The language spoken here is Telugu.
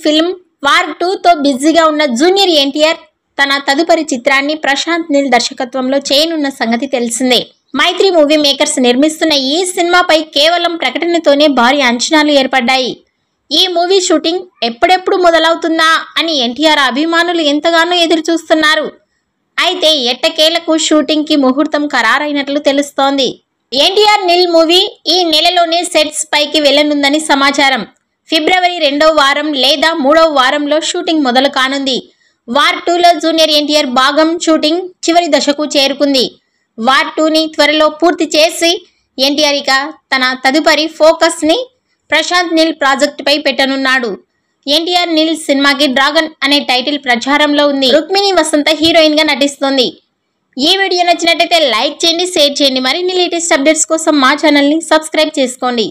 ఫిల్మ్ వార్ 2తో బిజీగా ఉన్న జూనియర్ ఎన్టీఆర్ తన తదుపరి చిత్రాన్ని ప్రశాంత్ నీల్ దర్శకత్వంలో చేయనున్న సంగతి తెలిసిందే. మైత్రి మూవీ మేకర్స్ నిర్మిస్తున్న ఈ సినిమాపై కేవలం ప్రకటనతోనే భారీ అంచనాలు ఏర్పడ్డాయి. ఈ మూవీ షూటింగ్ ఎప్పుడెప్పుడు మొదలవుతుందా అని ఎన్టీఆర్ అభిమానులు ఎంతగానో ఎదురు చూస్తున్నారు. అయితే ఎట్టకేలకు షూటింగ్ కి ముహూర్తం ఖరారైనట్లు తెలుస్తోంది. ఎన్టీఆర్ నీల్ మూవీ ఈ నెలలోనే సెట్స్ పైకి వెళ్లనుందని సమాచారం. ఫిబ్రవరి 2వ వారం లేదా 3వ వారంలో షూటింగ్ మొదలు కానుంది. వార్ 2లో జూనియర్ ఎన్టీఆర్ భాగం షూటింగ్ చివరి దశకు చేరుకుంది. వార్ 2ని త్వరలో పూర్తి చేసి ఎన్టీఆర్ ఇక తన తదుపరి ఫోకస్ ని ప్రశాంత్ నీల్ ప్రాజెక్టుపై పెట్టనున్నాడు. ఎన్టీఆర్ నీల్ సినిమాకి డ్రాగన్ అనే టైటిల్ ప్రచారంలో ఉంది. రుక్మిణి వసంత హీరోయిన్ గా నటిస్తోంది. ఈ వీడియో నచ్చినట్టయితే లైక్ చేయండి, షేర్ చేయండి. మరిన్ని లేటెస్ట్ అప్డేట్స్ కోసం మా ఛానల్ ని సబ్స్క్రైబ్ చేసుకోండి.